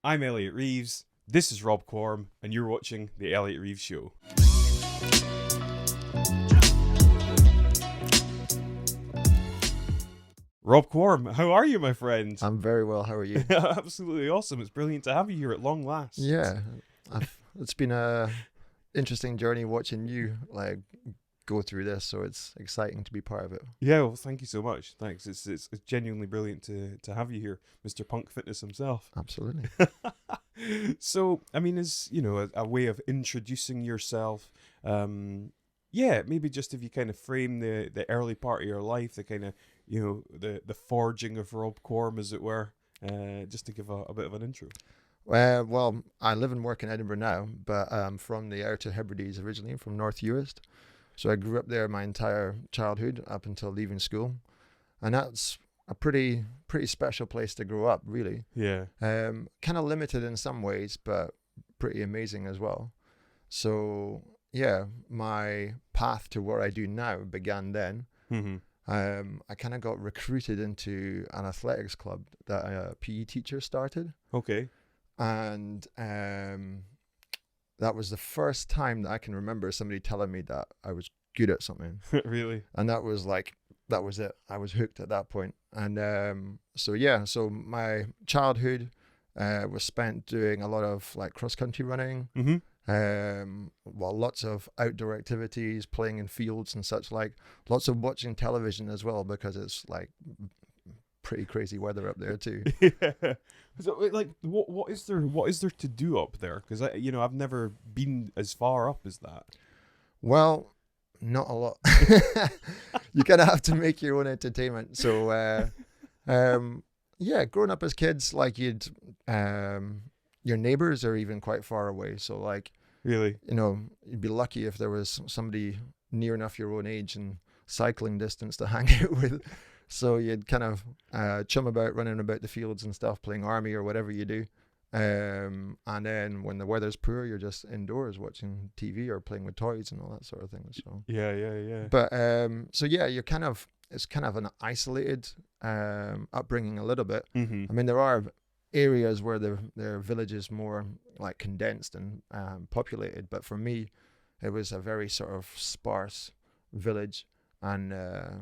I'm Elliot Reeves, this is Rob Quorum, and you're watching The Elliot Reeves Show. Rob Quorum, how are you, my friend? I'm very well. How are you? Absolutely awesome. It's brilliant to have you here at long last. Yeah, it's been a interesting journey watching you go through this, so it's exciting to be part of it. Yeah, well, thank you so much. Thanks. It's genuinely brilliant to have you here, Mr. Punk Fitness himself. Absolutely. So, I mean, as you know, a way of introducing yourself, maybe just if you kind of frame the early part of your life, the kind of, the forging of Rob Quorum, as it were, just to give a bit of an intro. Well, I live and work in Edinburgh now, but I'm from the Outer Hebrides originally, from North Uist. So I grew up there my entire childhood up until leaving school, and that's a pretty special place to grow up, really. Yeah. Kind of limited in some ways, but pretty amazing as well. So yeah, my path to what I do now began then. Mm-hmm. I kind of got recruited into an athletics club that a PE teacher started. Okay. And that was the first time that I can remember somebody telling me that I was good at something. Really? And that was it. I was hooked at that point. And so my childhood was spent doing a lot of cross-country running. Mm-hmm. Lots of outdoor activities, playing in fields and such, lots of watching television as well, because it's pretty crazy weather up there too. Yeah. So what is there to do up there? Because I've never been as far up as that. Well, not a lot. You kind of have to make your own entertainment. So growing up as kids, your neighbors are even quite far away. So Really? You'd be lucky if there was somebody near enough your own age and cycling distance to hang out with. So you'd kind of chum about, running about the fields and stuff, playing army or whatever you do. And then when the weather's poor, you're just indoors watching TV or playing with toys and all that sort of thing. So Yeah. But it's kind of an isolated upbringing a little bit. Mm-hmm. I mean, there are areas where their village is more condensed and populated, but for me, it was a very sort of sparse village. And there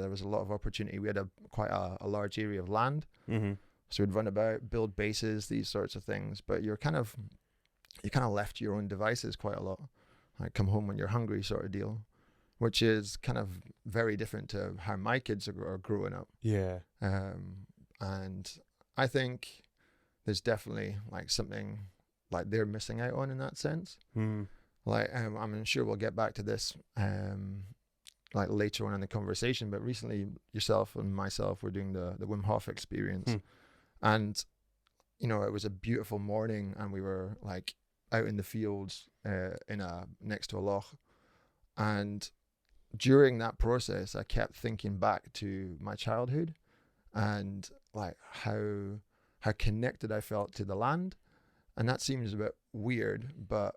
was a lot of opportunity. We had quite a large area of land. Mm-hmm. So we'd run about, build bases, these sorts of things. But you're kind of left to your own devices quite a lot. Come home when you're hungry sort of deal, which is kind of very different to how my kids are growing up. Yeah. And I think there's definitely something they're missing out on in that sense. Mm. I'm sure we'll get back to this later on in the conversation, but recently yourself and myself were doing the Wim Hof experience. And it was a beautiful morning, and we were out in the fields next to a loch, and during that process I kept thinking back to my childhood and how connected I felt to the land. And that seems a bit weird, but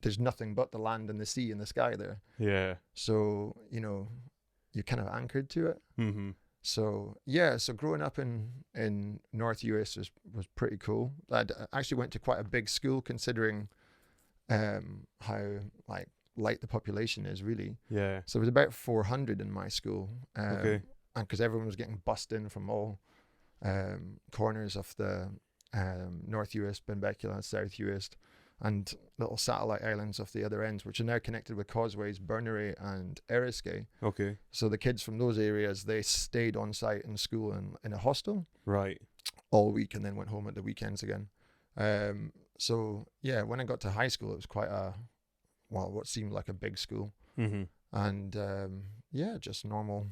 there's nothing but the land and the sea and the sky there. Yeah. So, you're kind of anchored to it. Mm-hmm. So growing up in North US was pretty cool. I actually went to quite a big school, considering how light the population is, really. Yeah. So it was about 400 in my school. Okay. And because everyone was getting bussed in from all corners of the North US, Benbecula, South US, and little satellite islands off the other ends, which are now connected with causeways, Berneray and Eriskay. Okay. So the kids from those areas, they stayed on site in school in a hostel. Right. All week, and then went home at the weekends again. When I got to high school, it was quite what seemed like a big school. Mm-hmm. And just normal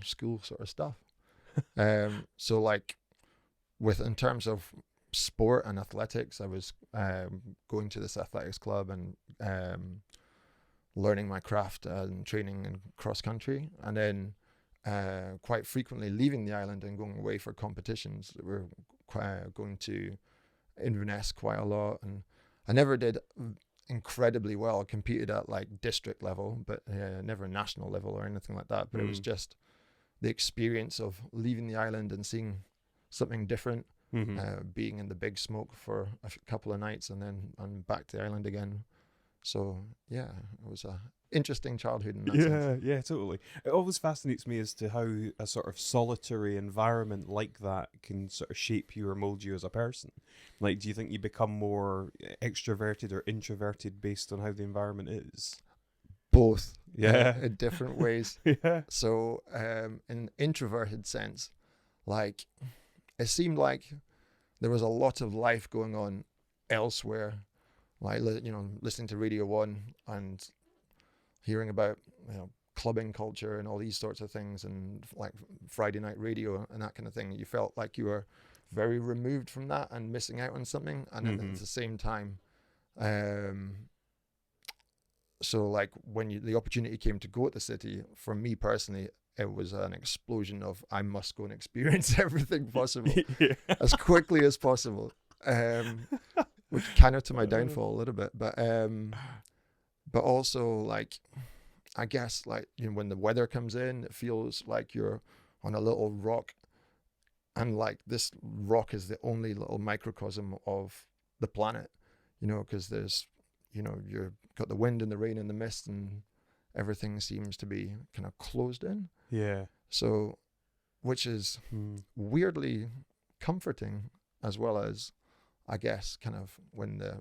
school sort of stuff. In terms of sport and athletics, I was going to this athletics club and learning my craft and training in cross country, and then quite frequently leaving the island and going away for competitions. We're going to Inverness quite a lot, and I never did incredibly well. I competed at district level, but never national level or anything like that. But it was just the experience of leaving the island and seeing something different, being in the big smoke for a couple of nights and then back to the island again. So yeah, it was a interesting childhood in that sense. Yeah, totally. It always fascinates me as to how a sort of solitary environment like that can sort of shape you or mold you as a person. Like, do you think you become more extroverted or introverted based on how the environment is? Both, Yeah. in different ways. Yeah. So in an introverted sense, like it seemed like there was a lot of life going on elsewhere, like listening to Radio 1 and hearing about clubbing culture and all these sorts of things, and like Friday night radio and that kind of thing. You felt like you were very removed from that and missing out on something. And then at the same time, so like when the opportunity came to go at the city, for me personally, it was an explosion of I must go and experience everything possible as quickly as possible, which kind of to my downfall a little bit, but also like I guess like when the weather comes in, it feels like you're on a little rock, and like this rock is the only little microcosm of the planet, because there's you've got the wind and the rain and the mist, and everything seems to be kind of closed in. Yeah. So, which is weirdly comforting, as well as, I guess, kind of when the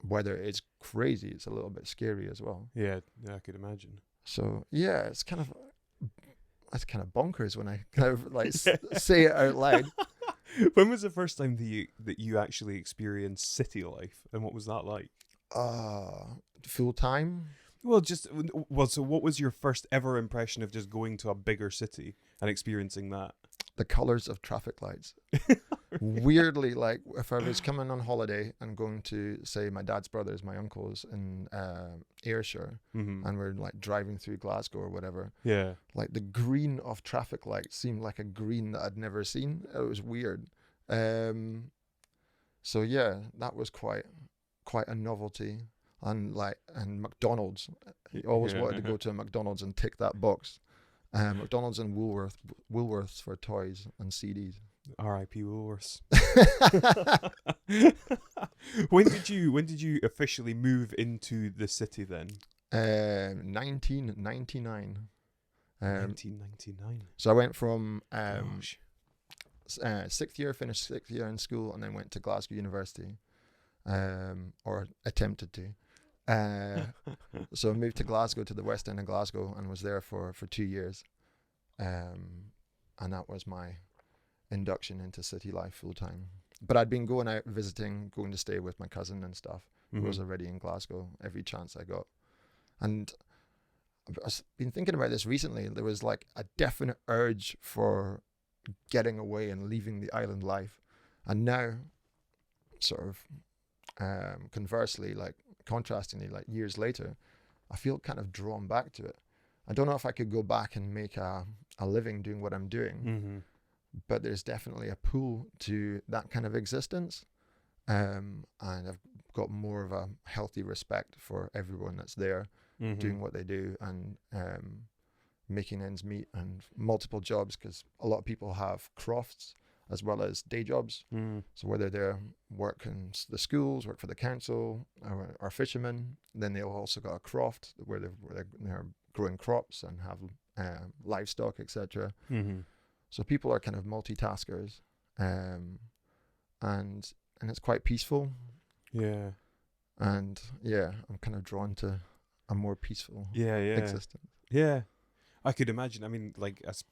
weather is crazy, it's a little bit scary as well. Yeah, I could imagine. So yeah, it's kind of bonkers when I kind of like say it out loud. When was the first time that you actually experienced city life, and what was that like? Full time. So what was your first ever impression of just going to a bigger city and experiencing that? The colors of traffic lights. Weirdly, like if I was coming on holiday and going to, say, my dad's brothers, my uncles in Ayrshire, and we're like driving through Glasgow or whatever. Yeah. Like the green of traffic lights seemed like a green that I'd never seen. It was weird. So yeah, that was quite a novelty. And McDonald's, he always wanted to go to a McDonald's and tick that box. McDonald's and Woolworths for toys and CDs. R.I.P. Woolworths. When did you officially move into the city then? 1999. 1999. So I went from finished sixth year in school, and then went to Glasgow University, or attempted to. So I moved to Glasgow, to the west end of Glasgow, and was there for 2 years, and that was my induction into city life full time. But I'd been going out visiting, going to stay with my cousin and stuff, who was already in Glasgow every chance I got. And I've been thinking about this recently. There was like a definite urge for getting away and leaving the island life, and now sort of conversely, like contrastingly, like years later, I feel kind of drawn back to it. I don't know if I could go back and make a living doing what I'm doing, but there's definitely a pull to that kind of existence, and I've got more of a healthy respect for everyone that's there doing what they do, and making ends meet, and multiple jobs, because a lot of people have crofts as well as day jobs. So whether they're work in the schools, work for the council, or fishermen, then they've also got a croft where they're growing crops and have livestock, etc. So people are kind of multitaskers, and it's quite peaceful. Yeah. And yeah, I'm kind of drawn to a more peaceful existence. Yeah. I could imagine. I mean, like, I've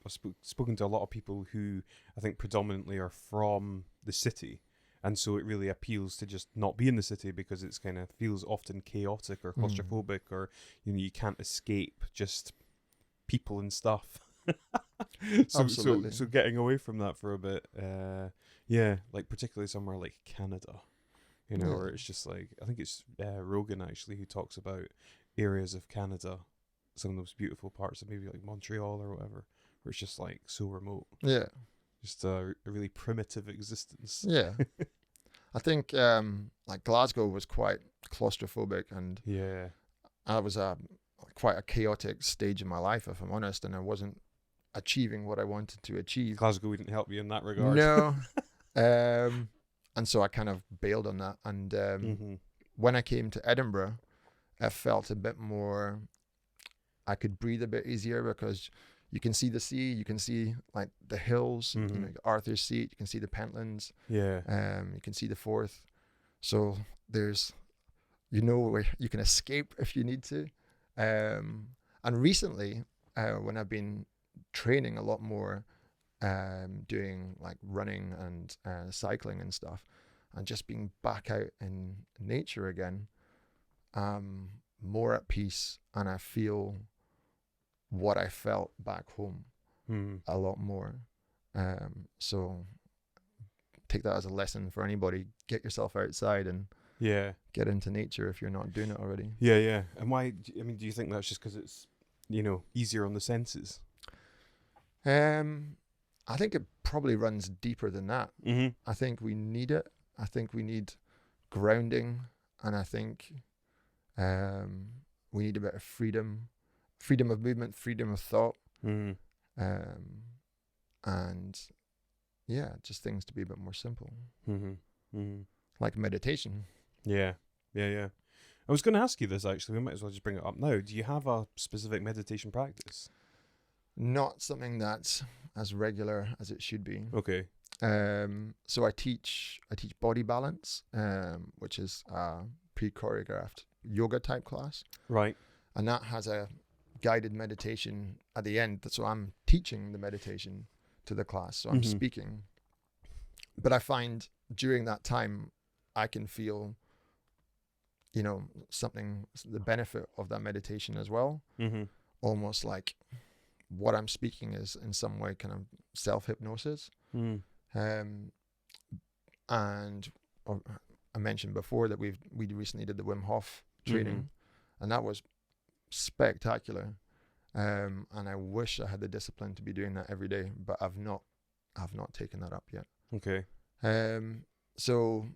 spoken to a lot of people who I think predominantly are from the city, and so it really appeals to just not be in the city, because it's kind of feels often chaotic or claustrophobic, or you can't escape just people and stuff. So getting away from that for a bit, like particularly somewhere like Canada, where it's just like, I think it's Rogan actually who talks about areas of Canada, some of those beautiful parts of maybe like Montreal or whatever, where it's just like so remote. Yeah. Just a really primitive existence. Yeah. I think like Glasgow was quite claustrophobic, and I was quite a chaotic stage in my life, if I'm honest, and I wasn't achieving what I wanted to achieve. Glasgow didn't help you in that regard. No. And so I kind of bailed on that. And Mm-hmm. when I came to Edinburgh, I felt a bit more, I could breathe a bit easier because you can see the sea, you can see like the hills, you Mm-hmm. know, Arthur's Seat, you can see the Pentlands, Yeah. you can see the Forth. So there's, you know, where you can escape if you need to. And recently, when I've been training a lot more, doing like running and cycling and stuff, and just being back out in nature again, I'm more at peace, and I feel what I felt back home Mm-hmm. a lot more. So take that as a lesson for anybody. Get yourself outside and Yeah. get into nature if you're not doing it already. Yeah, yeah. And why? I mean, do you think that's just because it's, easier on the senses? I think it probably runs deeper than that. Mm-hmm. I think we need it. I think we need grounding, and I think we need a bit of freedom of movement, freedom of thought, Mm-hmm. and yeah, just things to be a bit more simple, Mm-hmm. Mm-hmm. like meditation. Yeah. Yeah, yeah. I was going to ask you this actually. We might as well just bring it up now. Do you have a specific meditation practice? Not something that's as regular as it should be. Okay. So I teach body balance, which is a pre-choreographed yoga type class, Right. and that has a guided meditation at the end. So I'm teaching the meditation to the class, so I'm Mhm. speaking. But I find during that time, I can feel, the benefit of that meditation as well. Mm-hmm. Almost like what I'm speaking is in some way kind of self-hypnosis. Mm. And I mentioned before that we recently did the Wim Hof training, and that was spectacular. And I wish I had the discipline to be doing that every day, but I've not taken that up yet. Okay. So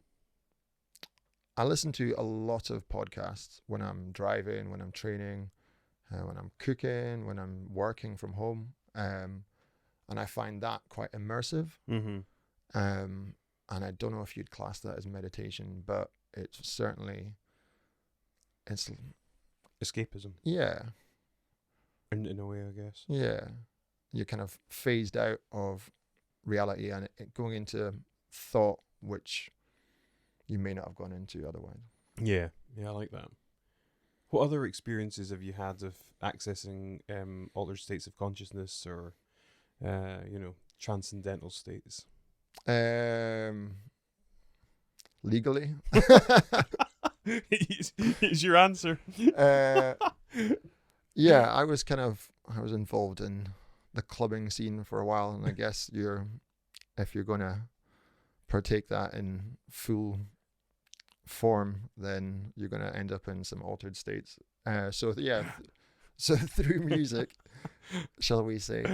I listen to a lot of podcasts when I'm driving, when I'm training, when I'm cooking, when I'm working from home, and I find that quite immersive. Mm-hmm. And I don't know if you'd class that as meditation, but it's Escapism. Yeah, In a way, I guess. yeah. You're kind of phased out of reality and going into thought, which you may not have gone into otherwise. Yeah. Yeah, I like that. What other experiences have you had of accessing altered states of consciousness or, transcendental states? Legally. Here's your answer. Yeah, I was involved in the clubbing scene for a while, and I guess if you're gonna partake that in full form, then you're gonna end up in some altered states. So through music, shall we say?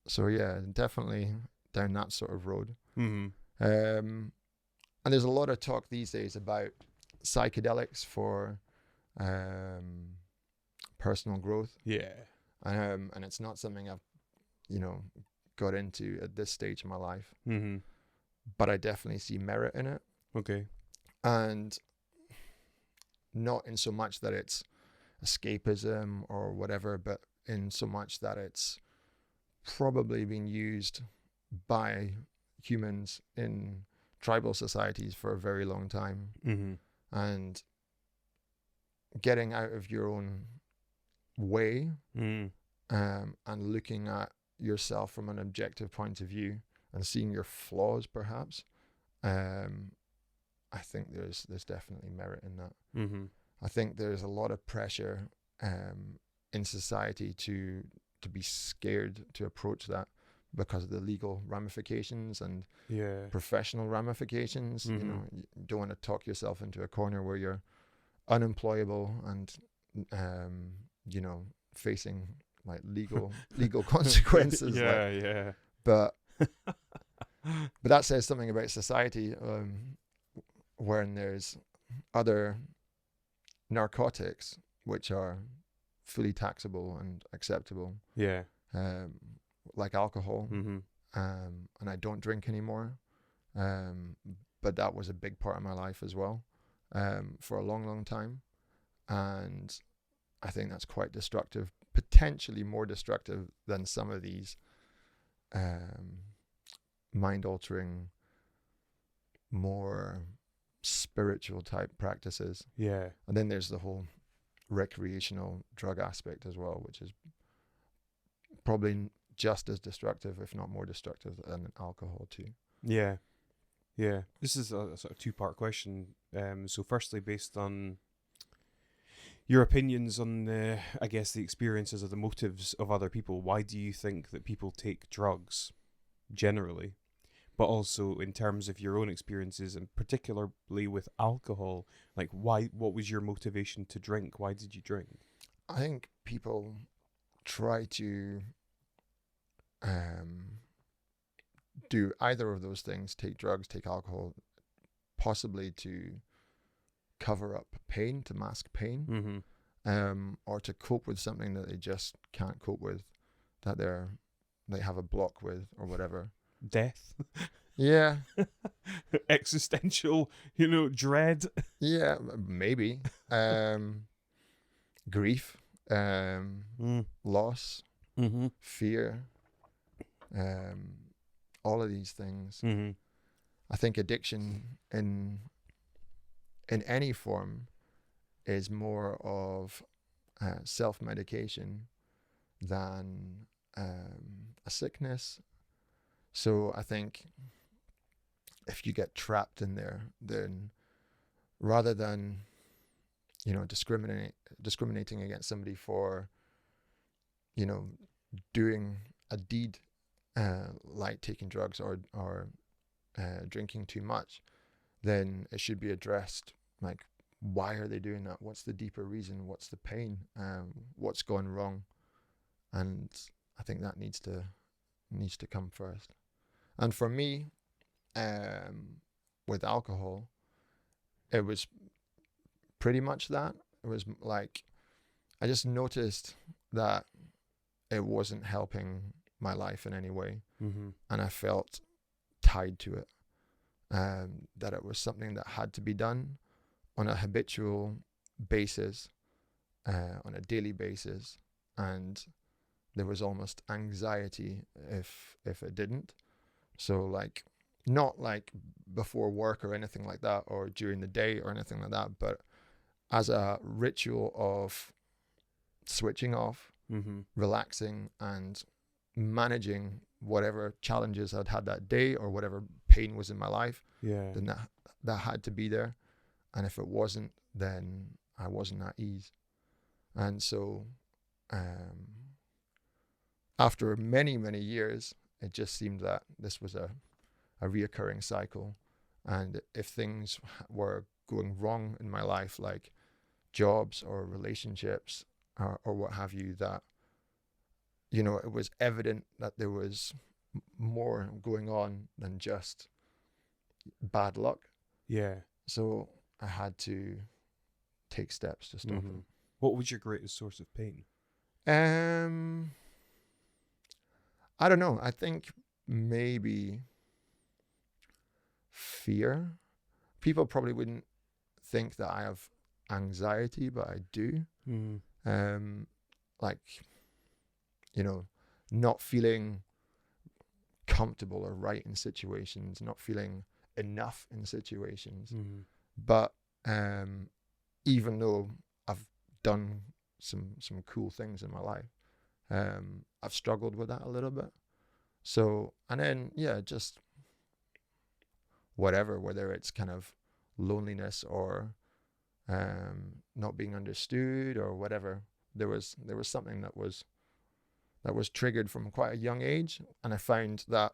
So yeah, definitely down that sort of road. Mm-hmm. And there's a lot of talk these days about psychedelics for personal growth. Yeah. And it's not something I've, got into at this stage in my life. Mm-hmm. But I definitely see merit in it. Okay. And not in so much that it's escapism or whatever, but in so much that it's probably been used by humans in tribal societies for a very long time. Mm-hmm. And getting out of your own way, and looking at yourself from an objective point of view and seeing your flaws, perhaps, I think there's definitely merit in that. Mm-hmm. I think there's a lot of pressure in society to be scared to approach that because of the legal ramifications and professional ramifications. Mm-hmm. You don't want to talk yourself into a corner where you're unemployable and facing like legal consequences. Yeah. But that says something about society, when there's other narcotics which are fully taxable and acceptable, Yeah. like alcohol, Mm-hmm. and I don't drink anymore. But that was a big part of my life as well, for a long, long time. And I think that's quite destructive, potentially more destructive than some of these mind-altering, more spiritual type practices. Yeah. And then there's the whole recreational drug aspect as well, which is probably just as destructive, if not more destructive, than alcohol too. Yeah. Yeah. This is a sort of two-part question. So firstly, based on your opinions on the, I guess, the experiences or the motives of other people, why do you think that people take drugs generally? But also in terms of your own experiences, and particularly with alcohol, like what was your motivation to drink? Why did you drink? I think people try to do either of those things, take drugs, take alcohol, possibly to cover up pain, to mask pain, or to cope with something that they just can't cope with, that they have a block with or whatever. Death. Yeah. Existential, dread. Yeah, maybe. Grief, loss, fear, all of these things. I think addiction in any form is more of self-medication than a sickness. So I think if you get trapped in there, then rather than discriminating against somebody for doing a deed like taking drugs or drinking too much, then it should be addressed, like, why are they doing that? What's the deeper reason? What's the pain? What's gone wrong? And I think that needs to come first. And for me, with alcohol, it was pretty much that. It was like, I just noticed that it wasn't helping my life in any way. And I felt tied to it, that it was something that had to be done on a habitual basis, on a daily basis, and there was almost anxiety if it didn't. So, like, not like before work or anything like that, or during the day or anything like that, but as a ritual of switching off, relaxing, and managing whatever challenges I'd had that day or whatever pain was in my life. Then that had to be there. And if it wasn't, then I wasn't at ease. And so after many, many years, it just seemed that this was a reoccurring cycle. And if things were going wrong in my life, like jobs or relationships or what have you, that, it was evident that there was more going on than just bad luck. Yeah. So I had to take steps to stop it. What was your greatest source of pain? I don't know. I think maybe fear. People probably wouldn't think that I have anxiety, but I do. Like, not feeling comfortable or right in situations, not feeling enough in situations. But even though I've done some cool things in my life, I've struggled with that a little bit. So, and then, just whether it's kind of loneliness or not being understood or whatever, there was something that was triggered from quite a young age. And I found that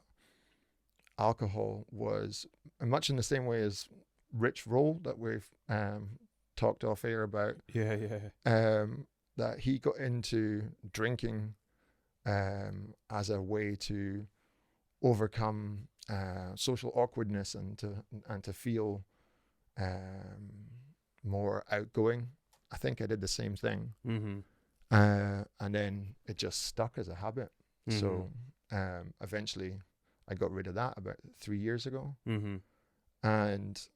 alcohol was much in the same way as Rich Roll that we've talked off air about. That he got into drinking as a way to overcome social awkwardness and to feel more outgoing. I think I did the same thing. And then it just stuck as a habit. So eventually I got rid of that about 3 years ago. Mm-hmm. And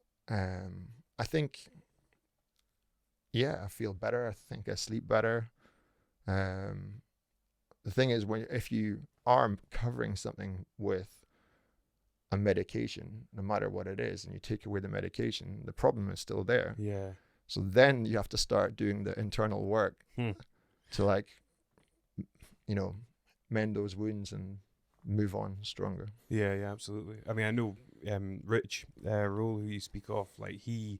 I think, yeah, I feel better. I think I sleep better. The thing is, if you are covering something with a medication, no matter what it is, and you take away the medication, the problem is still there. Yeah. So then you have to start doing the internal work to, like, mend those wounds and move on stronger. Yeah, absolutely. I mean, I know Rich Roll, who you speak of, like he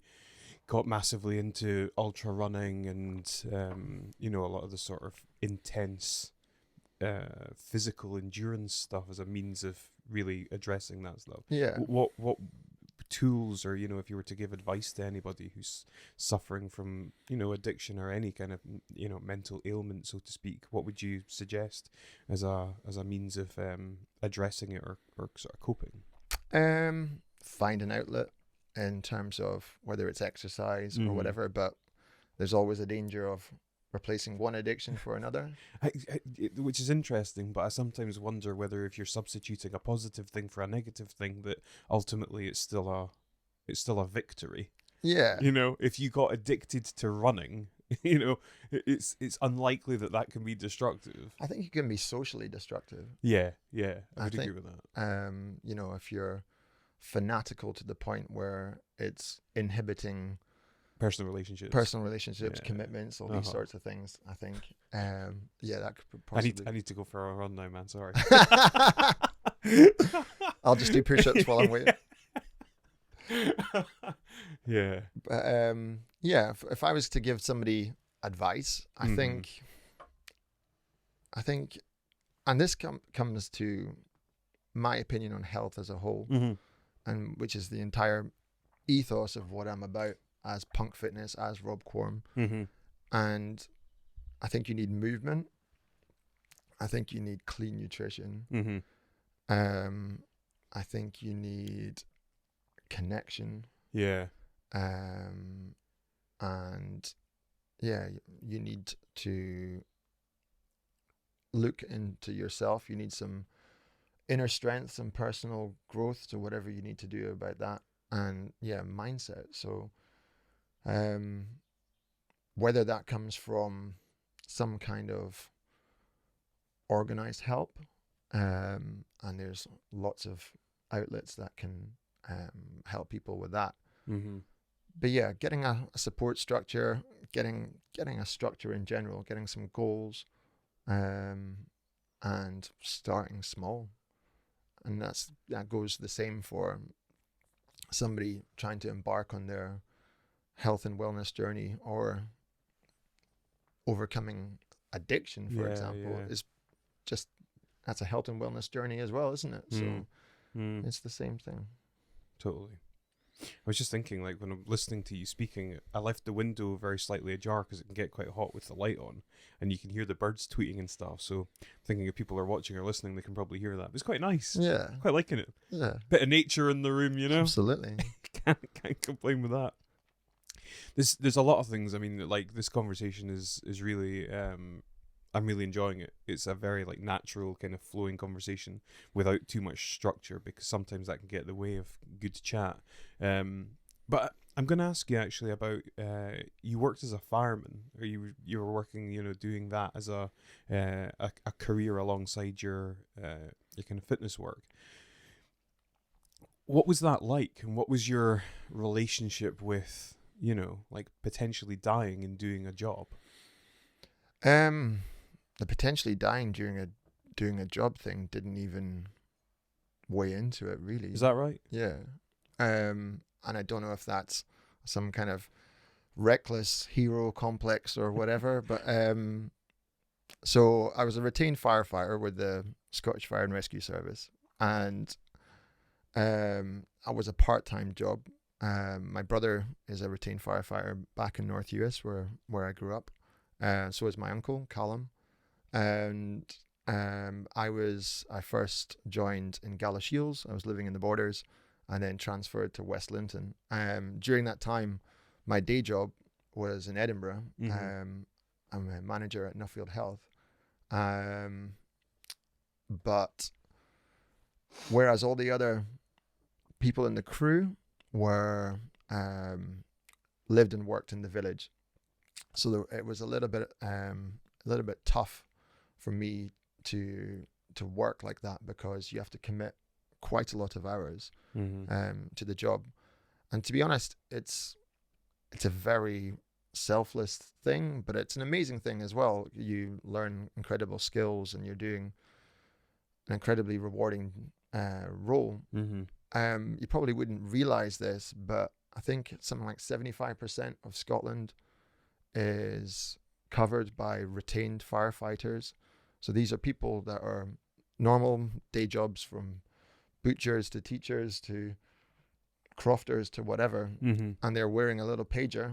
got massively into ultra running and a lot of the sort of intense physical endurance stuff as a means of really addressing that stuff. Yeah. What tools, or if you were to give advice to anybody who's suffering from addiction or any kind of mental ailment, so to speak, what would you suggest as a means of addressing it or sort of coping? Find an outlet in terms of whether it's exercise or whatever, but there's always a danger of replacing one addiction for another. Which is interesting, but I sometimes wonder whether if you're substituting a positive thing for a negative thing, that ultimately it's still a victory. Yeah. If you got addicted to running, it's unlikely that can be destructive. I think you can be socially destructive. Yeah, I would agree with that. If you're fanatical to the point where it's inhibiting personal relationships, yeah. Commitments, all these sorts of things, I think that could possibly... I need to go for a run now, man, sorry. I'll just do push-ups while I'm waiting. Yeah. But if I was to give somebody advice, I think, and this comes to my opinion on health as a whole, and which is the entire ethos of what I'm about as Punk Fitness, as Rob Quorum. And I think you need movement. I think you need clean nutrition. I think you need connection. Yeah. And yeah, you need to look into yourself. You need some inner strength, some personal growth, to whatever you need to do about that. And yeah, mindset. So whether that comes from some kind of organized help, and there's lots of outlets that can help people with that. But yeah, getting a support structure, getting a structure in general, getting some goals, and starting small. And that goes the same for somebody trying to embark on their health and wellness journey, or overcoming addiction, for example, is just, that's a health and wellness journey as well, isn't it? So it's the same thing. Totally. I was just thinking, like, when I'm listening to you speaking, I left the window very slightly ajar because it can get quite hot with the light on, and you can hear the birds tweeting and stuff. So thinking if people are watching or listening, they can probably hear that. But it's quite nice. Yeah. Quite liking it. Yeah. Bit of nature in the room, Absolutely. Can't complain with that. There's a lot of things. I mean, like, this conversation is really I'm really enjoying it. It's a very, like, natural kind of flowing conversation without too much structure, because sometimes that can get in the way of good chat. But I'm going to ask you actually about you worked as a fireman, or you were working, doing that as a career alongside your kind of fitness work. What was that like, and what was your relationship with, like, potentially dying and doing a job? The potentially dying doing a job thing didn't even weigh into it, really. Is that right? Yeah. And I don't know if that's some kind of reckless hero complex or whatever, but so I was a retained firefighter with the Scottish Fire and Rescue Service, and I was a part-time job. My brother is a retained firefighter back in North US, where I grew up. So is my uncle Callum, and I first joined in Galashiels. I was living in the Borders, and then transferred to West Linton. During that time, my day job was in Edinburgh. I'm a manager at Nuffield Health, but whereas all the other people in the crew were lived and worked in the village. So it was a little bit tough for me to work like that, because you have to commit quite a lot of hours to the job. And to be honest, it's a very selfless thing, but it's an amazing thing as well. You learn incredible skills, and you're doing an incredibly rewarding role. You probably wouldn't realize this, but I think something like 75% of Scotland is covered by retained firefighters. So these are people that are normal day jobs, from butchers to teachers to crofters to whatever, and they're wearing a little pager,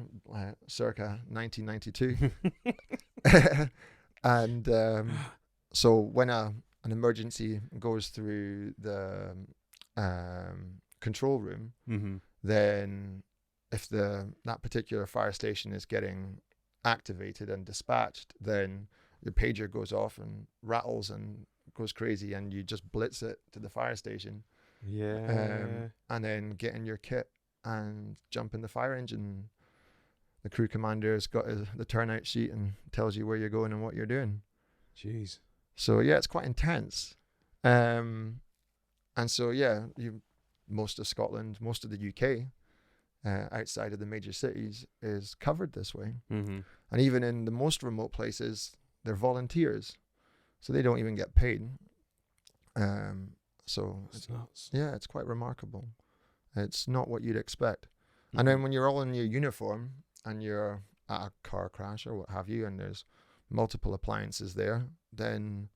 circa 1992. And so when an emergency goes through the control room, then if that particular fire station is getting activated and dispatched, then your pager goes off and rattles and goes crazy, and you just blitz it to the fire station. And then get in your kit and jump in the fire engine. The crew commander's got the turnout sheet and tells you where you're going and what you're doing. Jeez. So yeah, it's quite intense. And so yeah, most of Scotland, most of the UK, outside of the major cities, is covered this way. And even in the most remote places, they're volunteers, so they don't even get paid. So it's nuts. Yeah, it's quite remarkable. It's not what you'd expect. And then when you're all in your uniform and you're at a car crash or what have you, and there's multiple appliances there, then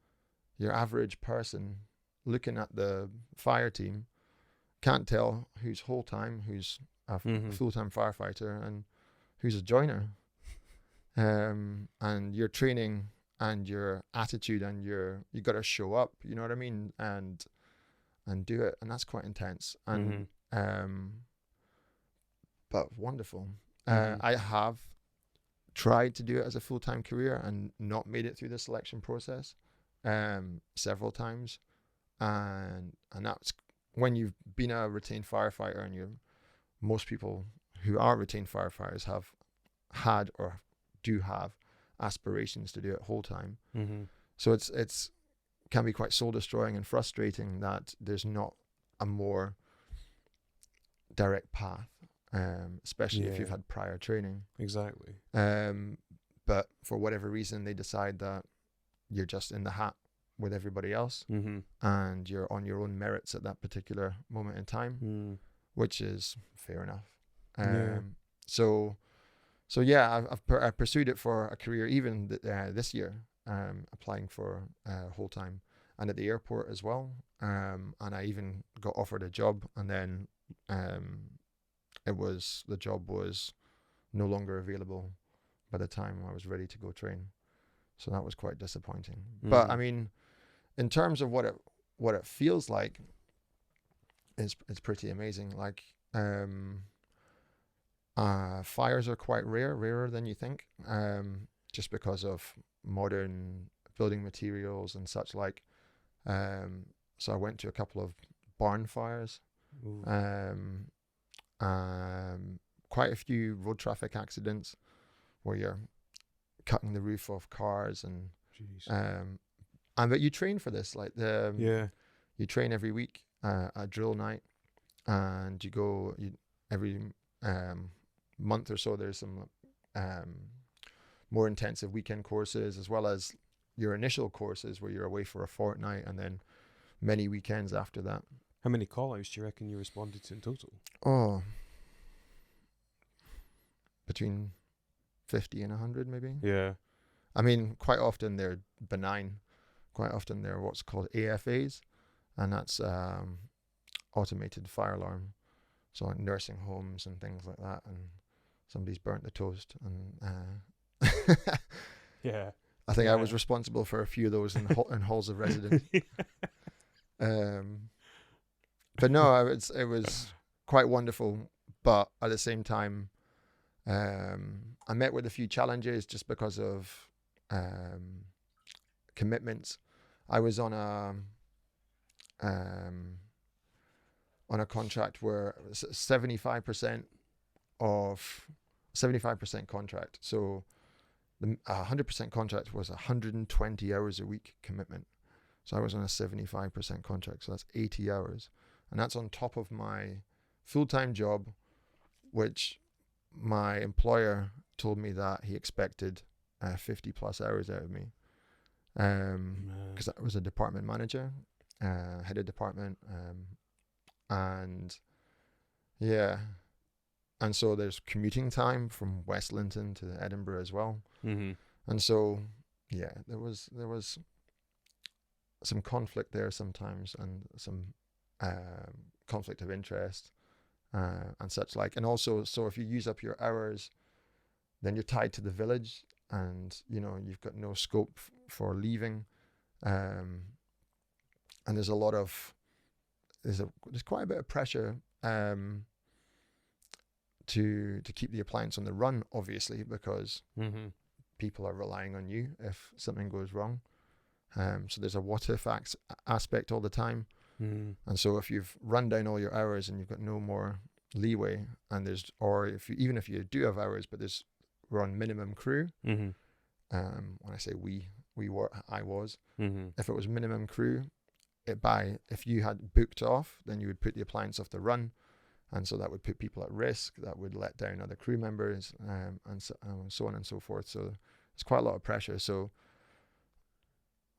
your average person looking at the fire team can't tell who's whole time, who's a full-time firefighter, and who's a joiner. And your training and your attitude and you got to show up, you know what I mean, and do it, and that's quite intense. And but wonderful. I have tried to do it as a full-time career and not made it through the selection process several times, and that's when you've been a retained firefighter, and most people who are retained firefighters have had or do have aspirations to do it whole time. So it's can be quite soul destroying and frustrating that there's not a more direct path, especially if you've had prior training. Exactly. But for whatever reason, they decide that you're just in the hat with everybody else, and you're on your own merits at that particular moment in time, which is fair enough. So yeah, I've pursued it for a career, even this year, applying for whole time, and at the airport as well. And I even got offered a job, and then the job was no longer available by the time I was ready to go train. So that was quite disappointing. But I mean, in terms of what it feels like, it's pretty amazing. Like fires are quite rarer than you think, just because of modern building materials and such like. So I went to a couple of barn fires, quite a few road traffic accidents where you're cutting the roof off cars, and but you train for this, like you train every week at drill night, and every month or so there's some more intensive weekend courses, as well as your initial courses where you're away for a fortnight, and then many weekends after that. How many call-outs do you reckon you responded to in total? Oh, between 50 and 100 maybe. Yeah. I mean, quite often they're benign. Quite often they're what's called AFAs, and that's automated fire alarm. So like nursing homes and things like that, and somebody's burnt the toast, and yeah. I think I was responsible for a few of those in halls of residence. But no, it was quite wonderful. But at the same time, I met with a few challenges just because of commitments. I was on on a contract where 75% of 75% contract. So the 100% contract was 120 hours a week commitment. So I was on a 75% contract. So that's 80 hours. And that's on top of my full-time job, which my employer told me that he expected 50 plus hours out of me. Because I was a department manager, head of department. And yeah. And so there's commuting time from West Linton to Edinburgh as well. Mm-hmm. And so, yeah, there was some conflict there sometimes, and some conflict of interest and such like. And also, so if you use up your hours, then you're tied to the village, and you know you've got no scope for leaving. And there's a lot of there's quite a bit of pressure. To keep the appliance on the run, obviously, because people are relying on you if something goes wrong. So there's a what if aspect all the time. And so if you've run down all your hours and you've got no more leeway, and even if you do have hours, but we're on minimum crew. When I say I was. If it was minimum crew, if you had booked off, then you would put the appliance off the run. And so that would put people at risk, that would let down other crew members, and so on and so forth. So there's quite a lot of pressure. So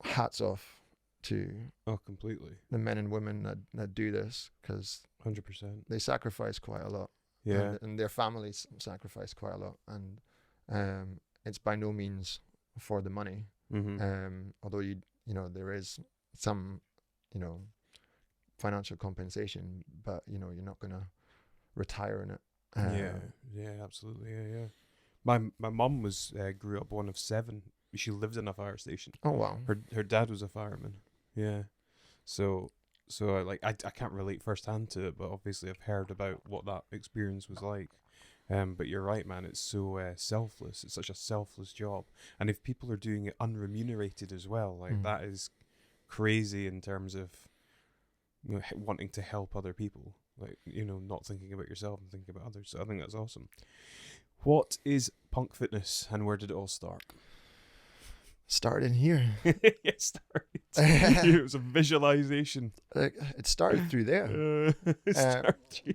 hats off to completely the men and women that do this, because 100%. they sacrifice quite a lot. Yeah. And their families sacrifice quite a lot. And it's by no means for the money. Although there is some, financial compensation, but you're not going to retire in it. Yeah, absolutely. Yeah. My mum was grew up one of 7. She lived in a fire station. Oh wow. Her dad was a fireman. Yeah. So I can't relate firsthand to it, but obviously I've heard about what that experience was like. But you're right, man. It's so selfless. It's such a selfless job, and if people are doing it unremunerated as well, like that is crazy in terms of wanting to help other people, like not thinking about yourself and thinking about others. So I think that's awesome. What is punk fitness, and where did it all start? Started here. It started. It was a visualization. It started through there.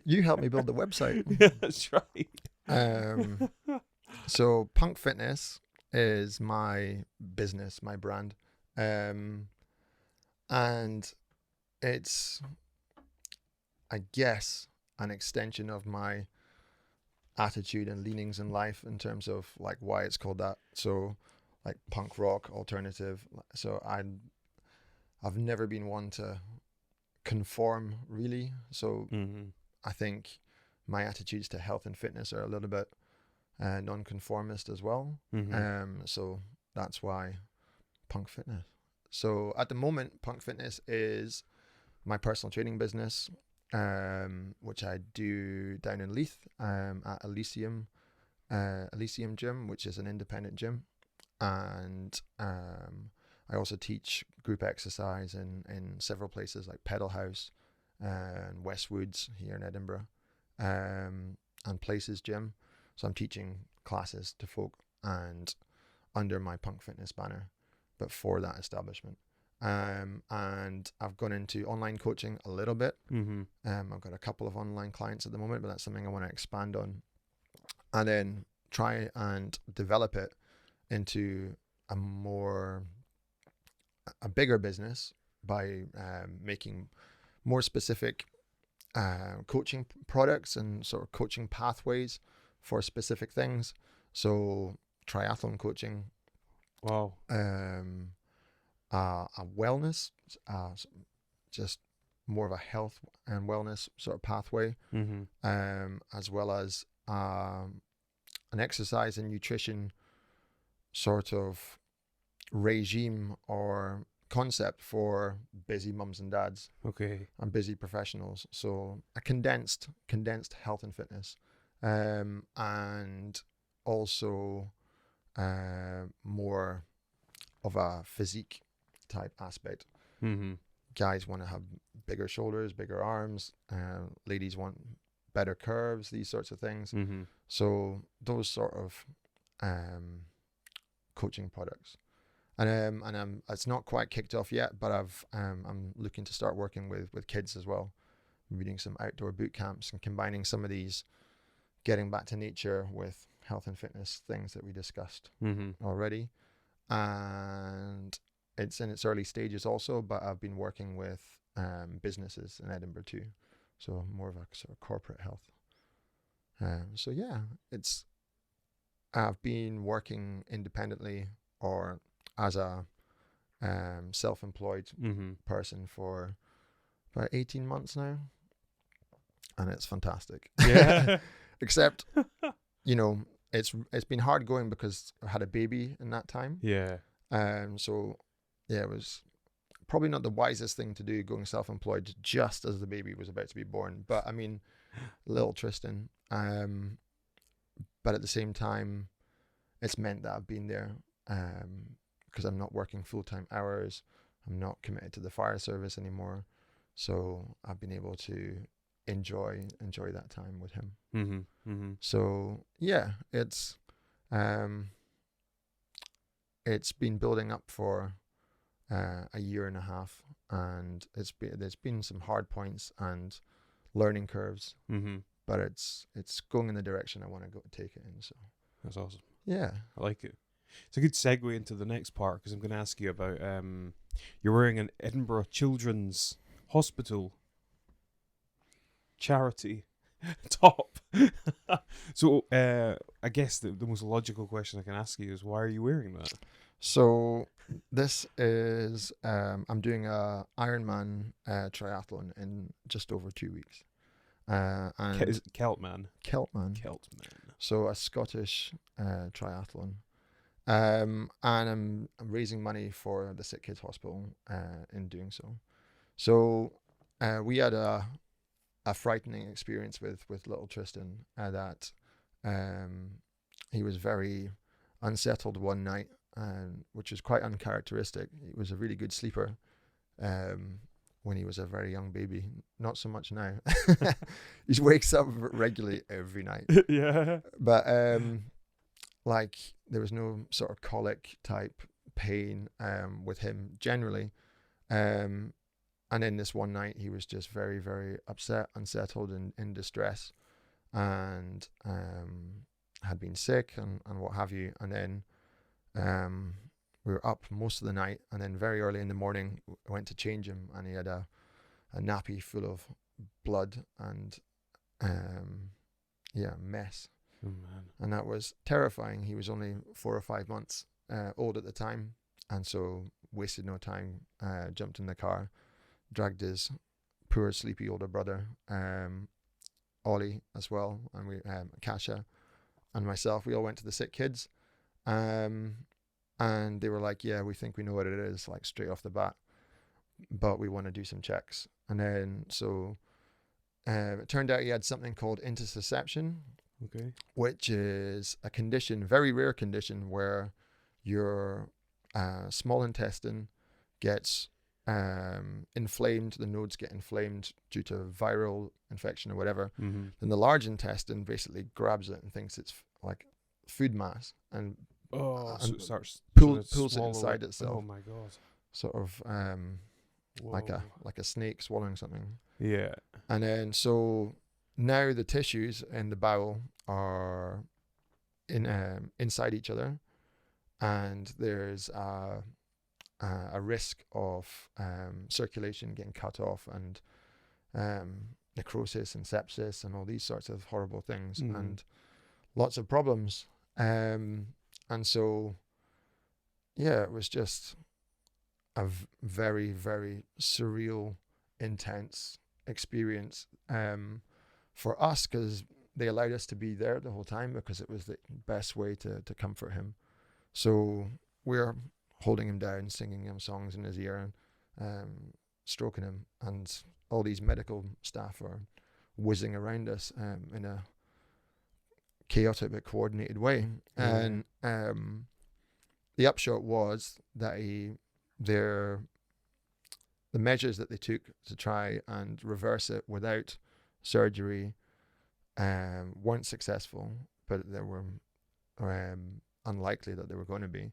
You helped me build the website. Yeah, that's right. So Punk Fitness is my business, my brand, and it's, I guess, an extension of my attitude and leanings in life in terms of like why it's called that. So like punk rock alternative. So I've never been one to conform really. So I think my attitudes to health and fitness are a little bit non-conformist as well. So that's why Punk Fitness. So at the moment, Punk Fitness is my personal training business, which I do down in Leith at Elysium Gym, which is an independent gym. And I also teach group exercise in several places like Pedal House and Westwoods here in Edinburgh, and Places Gym. So I'm teaching classes to folk and under my Punk Fitness banner, but for that establishment. And I've gone into online coaching a little bit. I've got a couple of online clients at the moment, but that's something I want to expand on, and then try and develop it into a bigger business by making more specific coaching products and sort of coaching pathways for specific things. So triathlon coaching. Wow. A wellness, just more of a health and wellness sort of pathway, as well as an exercise and nutrition sort of regime or concept for busy mums and dads. Okay. And busy professionals. So a condensed health and fitness, and also more of a physique type aspect. guys want to have bigger shoulders, bigger arms. Ladies want better curves, these sorts of things. Mm-hmm. So those sort of coaching products. And it's not quite kicked off yet, but I'm looking to start working with kids as well. We're doing some outdoor boot camps and combining some of these getting back to nature with health and fitness things that we discussed already. And it's in its early stages also, but I've been working with businesses in Edinburgh too. So more of a sort of corporate health. So yeah, I've been working independently or as a self-employed person for about 18 months now. And it's fantastic. Yeah. Except, it's been hard going because I had a baby in that time. Yeah. So yeah, it was probably not the wisest thing to do going self-employed just as the baby was about to be born. But I mean, little Tristan. But at the same time, it's meant that I've been there because I'm not working full-time hours. I'm not committed to the fire service anymore. So I've been able to enjoy that time with him. So yeah, it's been building up for a year and a half, and there's been some hard points and learning curves, but it's going in the direction I want to go take it in. So that's awesome. Yeah, I like it. It's a good segue into the next part because I'm going to ask you about you're wearing an Edinburgh Children's Hospital charity top. So I guess the most logical question I can ask you is, why are you wearing that? So this is I'm doing a Ironman triathlon in just over 2 weeks. And Is it Keltman? Keltman. So a Scottish triathlon. And I'm raising money for the Sick Kids Hospital in doing so. So we had a frightening experience with little Tristan that he was very unsettled one night, which was quite uncharacteristic. He was a really good sleeper when he was a very young baby. Not so much now. He wakes up regularly every night. Yeah. But like there was no sort of colic type pain with him generally. And then this one night he was just very, very upset, unsettled, and in distress, and had been sick and what have you. And then we were up most of the night, and then very early in the morning I went to change him, and he had a nappy full of blood and mess. Oh man. And that was terrifying. He was only 4 or 5 months old at the time, and so wasted no time, jumped in the car, dragged his poor sleepy older brother, Ollie as well, and we Kasha and myself, we all went to the Sick Kids, and they were like, yeah, we think we know what it is, like straight off the bat, but we want to do some checks. And then so it turned out he had something called intussusception, which is a condition, very rare condition, where your small intestine gets inflamed, the nodes get inflamed due to viral infection or whatever. Then the large intestine basically grabs it and thinks it's like food mass and so it starts pulls it inside itself. Oh my god! Sort of like a snake swallowing something. Yeah. And then so now the tissues in the bowel are inside each other, and there's a risk of circulation getting cut off, and necrosis and sepsis and all these sorts of horrible things, and lots of problems. And so, yeah, it was just a very, very surreal, intense experience for us, because they allowed us to be there the whole time because it was the best way to comfort him. So we're holding him down, singing him songs in his ear, and stroking him, and all these medical staff are whizzing around us in a chaotic but coordinated way. And the upshot was that the measures that they took to try and reverse it without surgery weren't successful, but they were unlikely that they were going to be.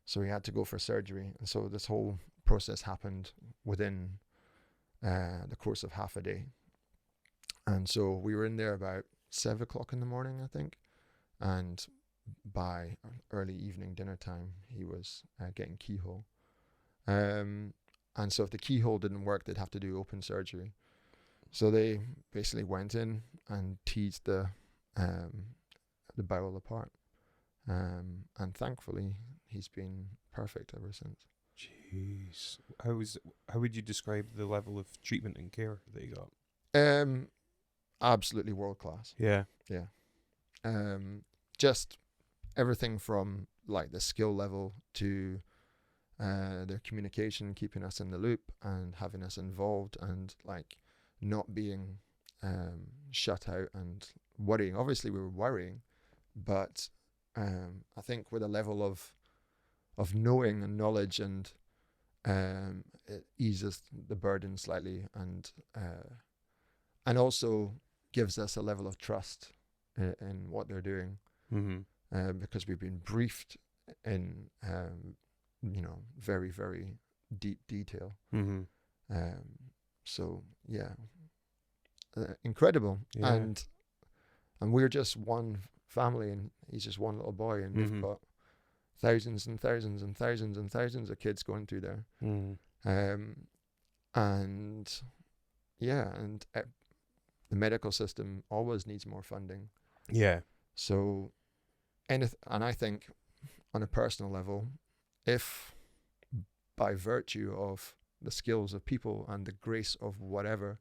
So he had to go for surgery. And so this whole process happened within the course of half a day. And so we were in there about 7 o'clock in the morning, I think. And by early evening dinner time, he was getting keyhole. And so if the keyhole didn't work, they'd have to do open surgery. So they basically went in and teased the bowel apart. And thankfully, he's been perfect ever since. Jeez. How would you describe the level of treatment and care that he got? Absolutely world class. Yeah. Yeah. Just everything from like the skill level to their communication, keeping us in the loop and having us involved, and like not being shut out and worrying. Obviously we were worrying, but I think with a level of knowing and knowledge, and it eases the burden slightly, and also gives us a level of trust in what they're doing, because we've been briefed in very, very deep detail. So yeah, incredible. Yeah. And we're just one family, and he's just one little boy, and we've got thousands and thousands and thousands and thousands of kids going through there. And yeah, and the medical system always needs more funding. Yeah. So and I think on a personal level, if by virtue of the skills of people and the grace of whatever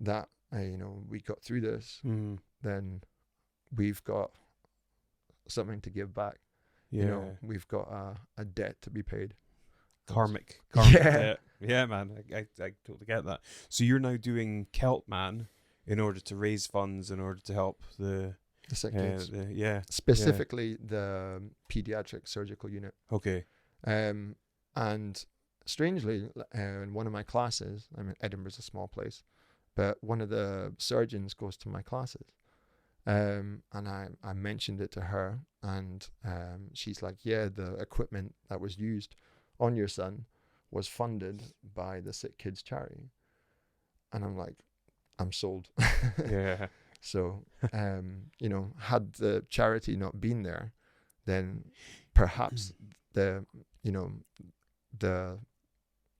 that we got through this, then we've got something to give back. Yeah. We've got a debt to be paid. Karmic Yeah. debt. Yeah, man. I totally get that. So you're now doing Celt Man in order to raise funds, in order to help the sick kids. Specifically the pediatric surgical unit. Okay. And strangely, in one of my classes, I mean, Edinburgh's a small place, but one of the surgeons goes to my classes. And I mentioned it to her, and she's like, yeah, the equipment that was used on your son was funded by the Sick Kids charity. And I'm like, I'm sold. Yeah. So, had the charity not been there, then perhaps that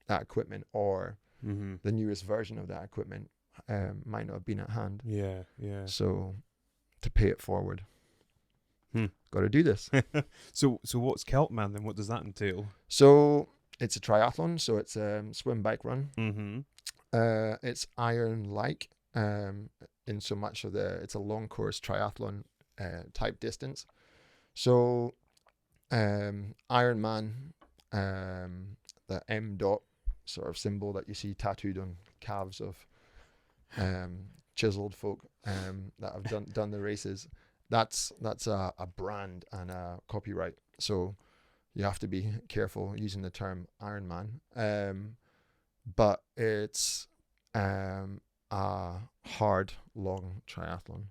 equipment or the newest version of that equipment might not have been at hand. Yeah, yeah. So to pay it forward, got to do this. So what's Celt Man then? What does that entail? So it's a triathlon. So it's swim, bike, run. It's Iron-like in so much of it's a long course triathlon type distance. So Ironman, the M dot sort of symbol that you see tattooed on calves of chiseled folk that have done the races, that's a brand and a copyright. So you have to be careful using the term Ironman. But it's a hard, long triathlon.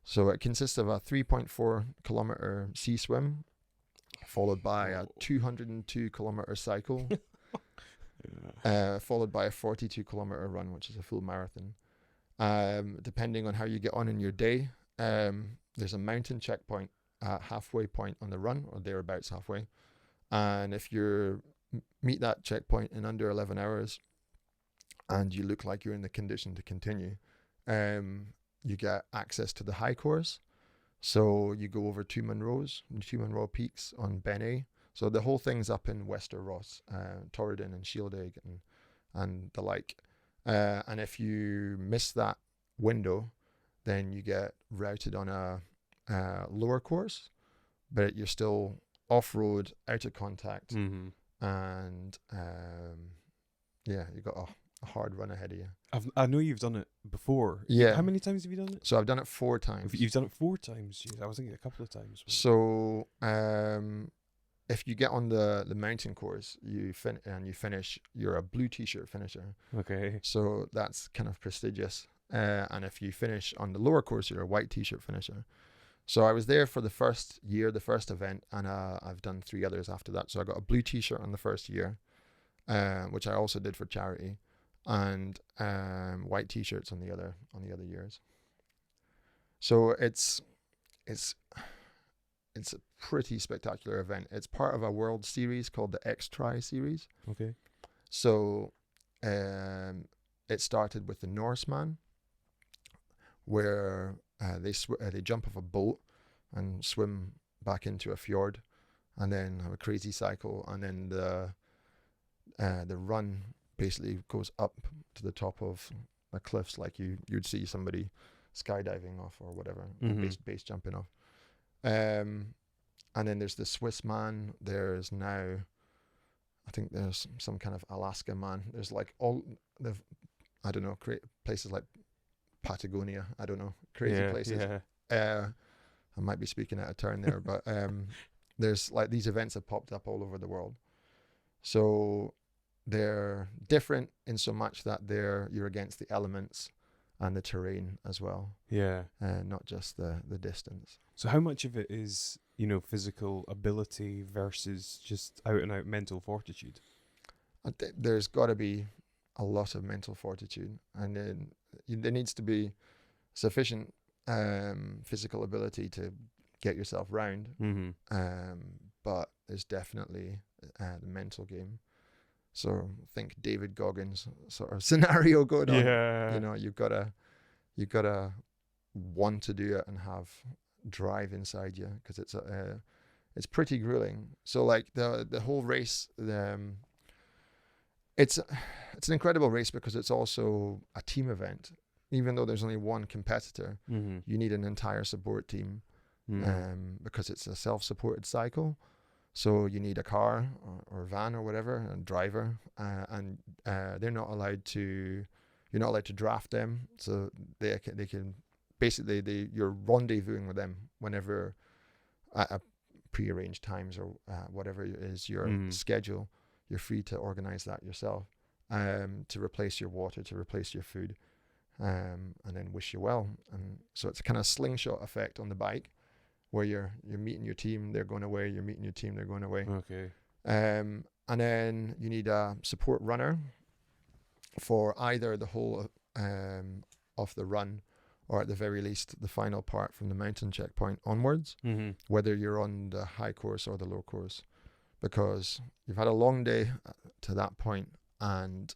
So it consists of a 3.4 kilometer sea swim, followed by a 202 kilometer cycle, followed by a 42 kilometer run, which is a full marathon. Depending on how you get on in your day, there's a mountain checkpoint at halfway point on the run, or thereabouts halfway. And if you meet that checkpoint in under 11 hours and you look like you're in the condition to continue, you get access to the high course. So you go over two Munro peaks on Ben A. So the whole thing's up in Wester Ross, Torridon and Shieldaig and the like. And if you miss that window, then you get routed on a lower course, but you're still off-road, out of contact, and you got a hard run ahead of you. I know you've done it before. Yeah. How many times have you done it? So I've done it 4 times. You've done it 4 times. Jeez, I was thinking a couple of times. So if you get on the mountain course, you finish, you're a blue t-shirt finisher. Okay. So that's kind of prestigious. And if you finish on the lower course, you're a white t-shirt finisher. So I was there for the first year, the first event, and I've done 3 others after that. So I got a blue t-shirt on the first year, which I also did for charity, and white t-shirts on the other years. So it's a pretty spectacular event. It's part of a world series called the X-Tri series. Okay. So it started with the Norseman, where they jump off a boat and swim back into a fjord, and then have a crazy cycle, and then the run basically goes up to the top of the cliffs, like you'd see somebody skydiving off or whatever, base jumping off. And then there's the Swiss man. There's now, I think there's some kind of Alaska man. There's like all the, I don't know, places like Patagonia. I don't know, crazy places. Yeah. I might be speaking out of turn there, but there's like these events have popped up all over the world. So they're different in so much that you're against the elements and the terrain as well. Yeah. Not just the distance. So how much of it is, physical ability versus just out and out mental fortitude? There's got to be a lot of mental fortitude, and then there needs to be sufficient physical ability to get yourself round. But there's definitely the mental game. So think David Goggins sort of scenario going on. Yeah. You've gotta want to do it and have drive inside you, because it's pretty grueling. So like the whole race, it's an incredible race because it's also a team event. Even though there's only one competitor, you need an entire support team, because it's a self-supported cycle. So you need a car or van or whatever, a driver, and you're not allowed to draft them. So they can basically you're rendezvousing with them whenever at prearranged times or whatever is your schedule. You're free to organize that yourself, to replace your water, to replace your food, and then wish you well. And so it's a kind of slingshot effect on the bike, where you're meeting your team, they're going away, you're meeting your team, they're going away. Okay. And then you need a support runner for either the whole of the run, or at the very least the final part from the mountain checkpoint onwards, whether you're on the high course or the low course, because you've had a long day to that point, and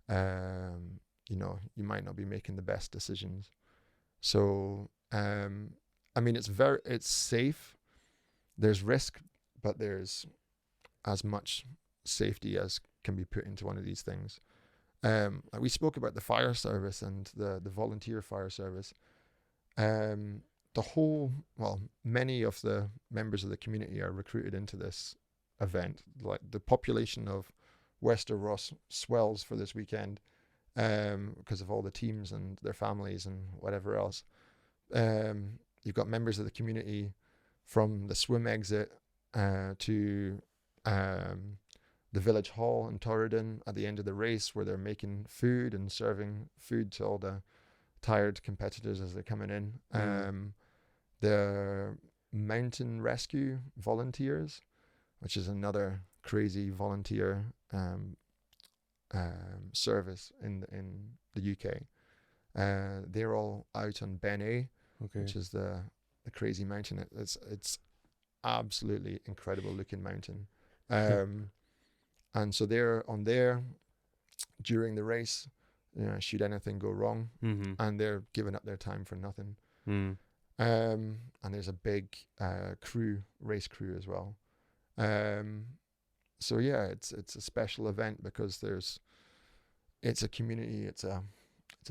you might not be making the best decisions. So it's safe. There's risk, but there's as much safety as can be put into one of these things. We spoke about the fire service and the volunteer fire service. Many of the members of the community are recruited into this event. Like the population of Wester Ross swells for this weekend, because of all the teams and their families and whatever else. You've got members of the community from the swim exit to the village hall in Torridon at the end of the race, where they're making food and serving food to all the tired competitors as they're coming in. The mountain rescue volunteers, which is another crazy volunteer service in the UK. They're all out on Ben A, which is the crazy mountain. It's absolutely incredible looking mountain. And so they're on there during the race, should anything go wrong, and they're giving up their time for nothing. And there's a big race crew as well. So yeah, it's a special event because it's a community, it's a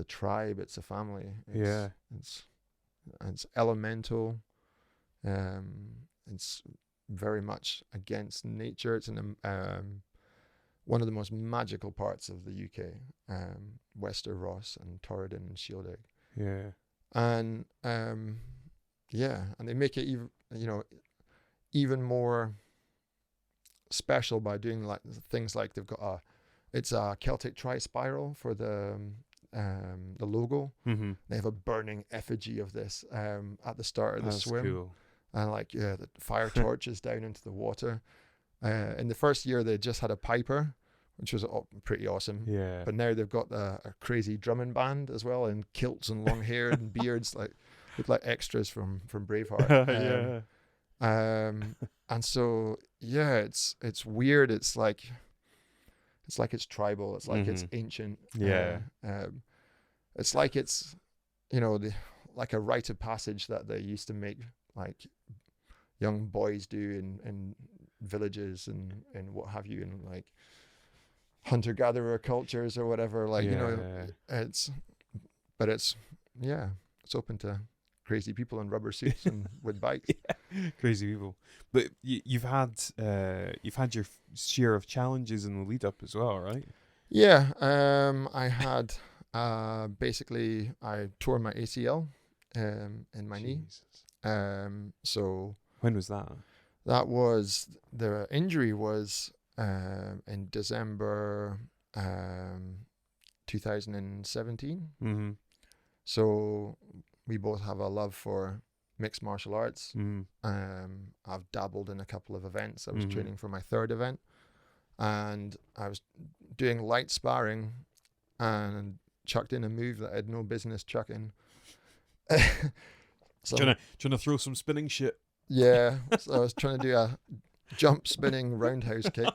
tribe, it's a family. It's elemental. It's very much against nature. It's one of the most magical parts of the UK, Wester Ross and Torridon and Shieldig. Yeah. And and they make it even more special by doing like things like they've got it's a Celtic tri-spiral for the logo. Mm-hmm. They have a burning effigy of this at the start of the That's swim, cool. and like the fire torches down into the water. In the first year, they just had a piper, which was pretty awesome. Yeah. But now they've got a crazy drumming band as well, in kilts and long hair and beards, like look like extras from Braveheart. Yeah. And so yeah, it's weird. It's like it's tribal. It's like it's ancient. Yeah. It's like it's like a rite of passage that they used to make like young boys do in villages and what have you, and like hunter-gatherer cultures or whatever, like it's open to crazy people in rubber suits and with bikes. Crazy people. But you've had your share of challenges in the lead up as well, right? I had basically I tore my ACL in my knee. So when was that? That was, the injury was in December 2017. Mm-hmm. So we both have a love for mixed martial arts. I've dabbled in a couple of events. I was training for my third event, and I was doing light sparring and chucked in a move that I had no business chucking. Trying to throw some spinning shit. Yeah, so I was trying to do a jump spinning roundhouse kick,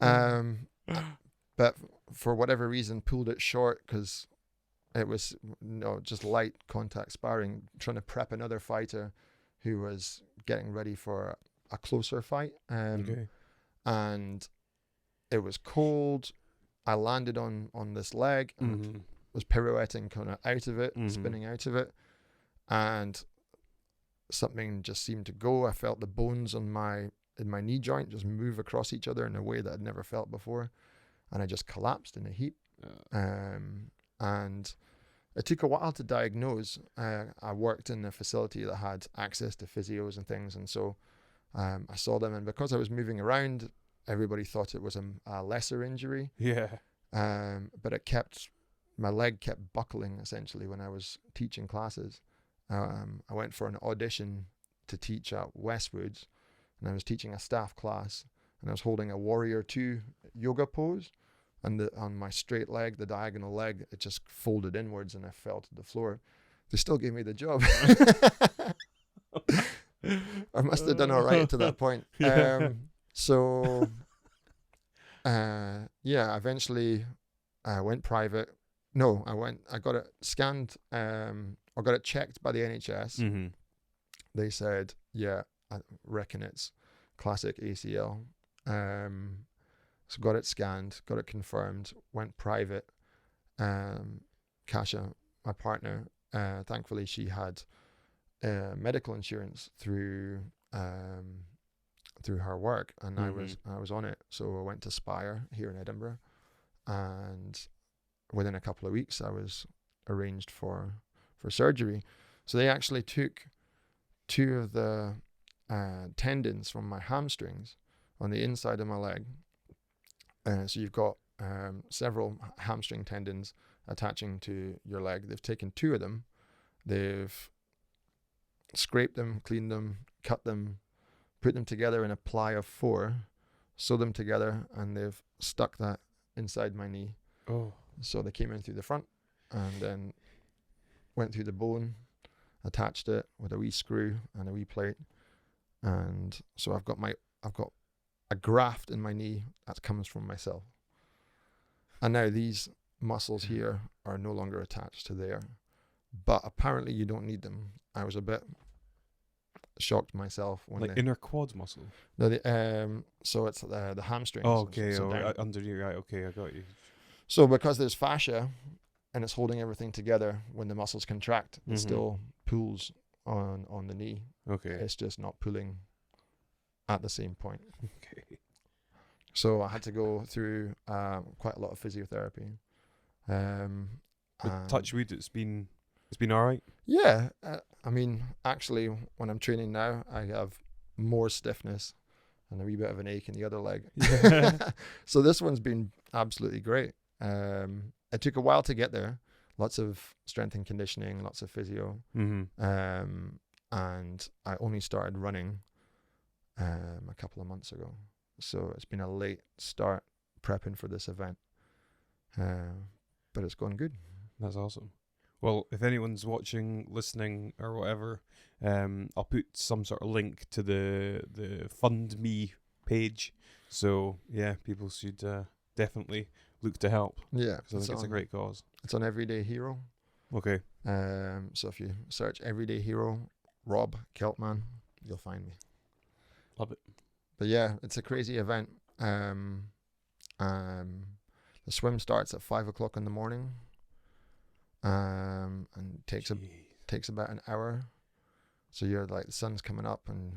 but for whatever reason pulled it short because it was just light contact sparring, trying to prep another fighter who was getting ready for a closer fight. And it was cold. I landed on this leg and was pirouetting kind of out of it, spinning out of it, and something just seemed to go. I felt the bones in my knee joint just move across each other in a way that I'd never felt before, and I just collapsed in a heap. And it took a while to diagnose. I worked in a facility that had access to physios and things, and so I saw them, and because I was moving around, everybody thought it was a lesser injury. But my leg kept buckling essentially when I was teaching classes. I went for an audition to teach at Westwoods, and I was teaching a staff class, and I was holding a Warrior 2 yoga pose, and on my straight leg, the diagonal leg, it just folded inwards and I fell to the floor. They still gave me the job. I must have done all right to that point. Eventually I went private. No, I got it scanned. I got it checked by the NHS. They said, yeah, I reckon it's classic ACL. So got it scanned, got it confirmed, went private. Kasha, my partner, thankfully she had medical insurance through her work, and I was on it. So I went to Spire here in Edinburgh, and within a couple of weeks I was arranged for surgery. So they actually took two of the tendons from my hamstrings on the inside of my leg. So you've got several hamstring tendons attaching to your leg. They've taken two of them. They've scraped them, cleaned them, cut them, put them together in a ply of 4, sew them together, and they've stuck that inside my knee. So they came in through the front and then went through the bone, attached it with a wee screw and a wee plate, and so I've got a graft in my knee that comes from myself, and now these muscles here are no longer attached to there, but apparently you don't need them. I was a bit shocked myself when inner quad muscle. No, so it's the hamstrings. Underneath, right? Okay, I got you. So because there's fascia and it's holding everything together, when the muscles contract, it still pulls on the knee. Okay. It's just not pulling at the same point. Okay. So I had to go through quite a lot of physiotherapy. But touch wood, it's been all right. Yeah, I mean, actually, when I'm training now, I have more stiffness. and a wee bit of an ache in the other leg. Yeah. So this one's been absolutely great. It took a while to get there. Lots of strength and conditioning, lots of physio. Mm-hmm. And I only started running a couple of months ago. So it's been a late start prepping for this event. But it's going good. That's awesome. Well, if anyone's watching, listening, or whatever, I'll put some sort of link to the Fund Me page. So yeah, people should definitely look to help. Yeah, Because I think it's a great cause. It's on Everyday Hero. Okay. So if you search Everyday Hero, Rob Keltman, you'll find me. Love it. But yeah, it's a crazy event. The swim starts at 5 o'clock in the morning, and takes about an hour. So you're like, the sun's coming up and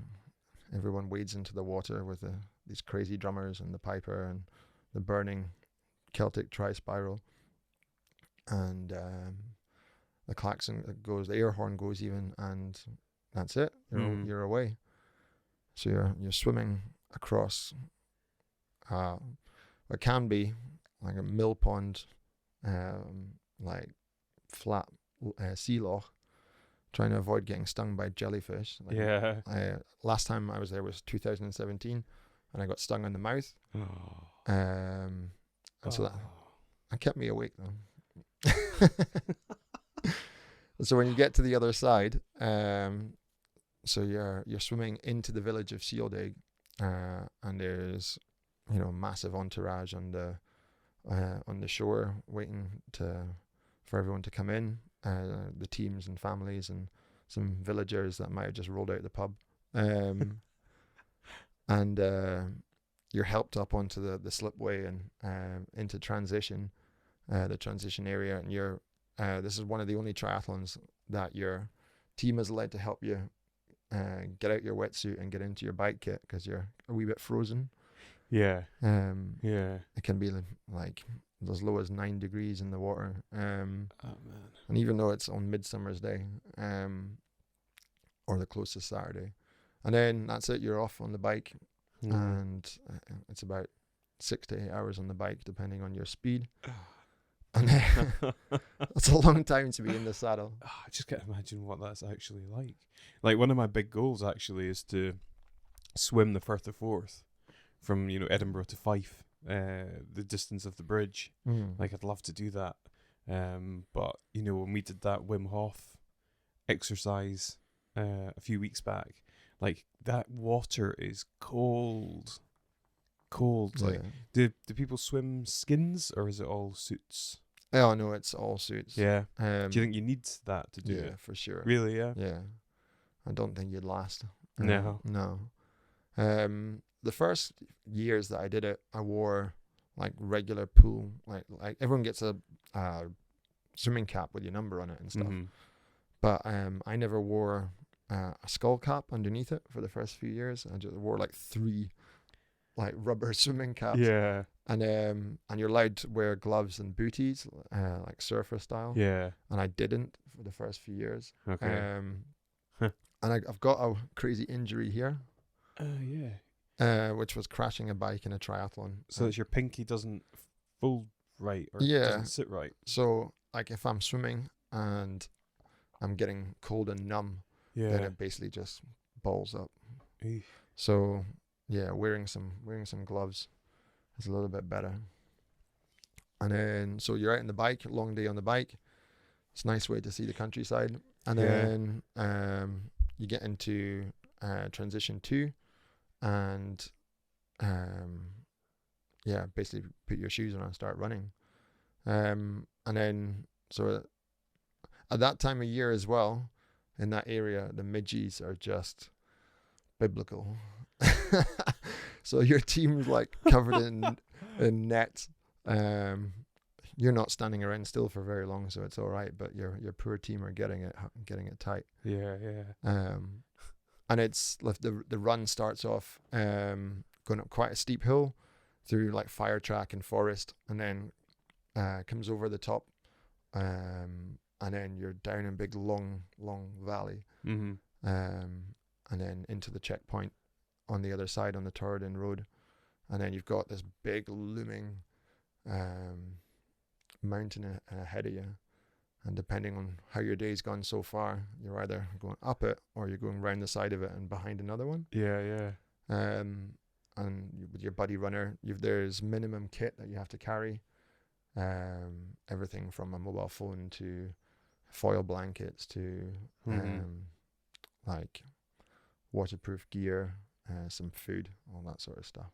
everyone wades into the water with these crazy drummers and the piper and the burning Celtic tri-spiral, and the klaxon goes, the air horn goes even, and that's it. You're away. So you're swimming across what can be like a mill pond, like flat sea loch, trying to avoid getting stung by jellyfish. Like, Yeah. Last time I was there was 2017, and I got stung in the mouth. And so that kept me awake though. So when you get to the other side, so you're swimming into the village of Sealdig, and there's massive entourage on the shore waiting for everyone to come in, the teams and families and some villagers that might have just rolled out the pub, and you're helped up onto the slipway and into transition, the transition area, and this is one of the only triathlons that your team is allowed to help you get out your wetsuit and get into your bike kit because you're a wee bit frozen. Yeah. Yeah. It can be like as low as 9 degrees in the water. Oh man. And even though it's on Midsummer's Day, or the closest Saturday, and then that's it. You're off on the bike, and it's about 6 to 8 hours on the bike, depending on your speed. And that's a long time to be in the saddle. I just can't imagine what that's actually like. Like, one of my big goals actually is to swim the Firth of Forth from Edinburgh to Fife, the distance of the bridge. Like, I'd love to do that. But when we did that Wim Hof exercise a few weeks back, like, that water is cold. Like, do people swim skins or is it all suits? Oh no, it's all suits. Yeah. Do you think you need that to do it? Yeah, for sure. Really? Yeah. Yeah, I don't think you'd last. No. The first years that I did it, I wore like regular pool, like everyone gets a swimming cap with your number on it and stuff. Mm-hmm. But I never wore a skull cap underneath it for the first few years. I just wore like 3 like rubber swimming caps. Yeah. And you're allowed to wear gloves and booties, like surfer style. Yeah. And I didn't for the first few years. Okay. And I've got a crazy injury here. Yeah. Which was crashing a bike in a triathlon. So that your pinky doesn't fold right or doesn't sit right. So like if I'm swimming and I'm getting cold and numb, then it basically just balls up. Eesh. So yeah, wearing some gloves is a little bit better. And then so you're out on the bike, long day on the bike. It's a nice way to see the countryside. And then you get into transition 2, and basically put your shoes on and start running. And then so at that time of year as well, in that area, the midges are just biblical. So your team's like covered in nets. You're not standing around still for very long, so it's all right. But your poor team are getting it tight. Yeah. And it's the run starts off going up quite a steep hill through like fire track and forest, and then comes over the top, and then you're down a big long valley, Mm-hmm. and then into the checkpoint, on the other side on the Torridon Road, and then you've got this big looming mountain ahead of you. And depending on how your day's gone so far, you're either going up it or you're going round the side of it and behind another one. Yeah. And with your buddy runner, there's minimum kit that you have to carry. Everything from a mobile phone to foil blankets to like waterproof gear, some food, all that sort of stuff.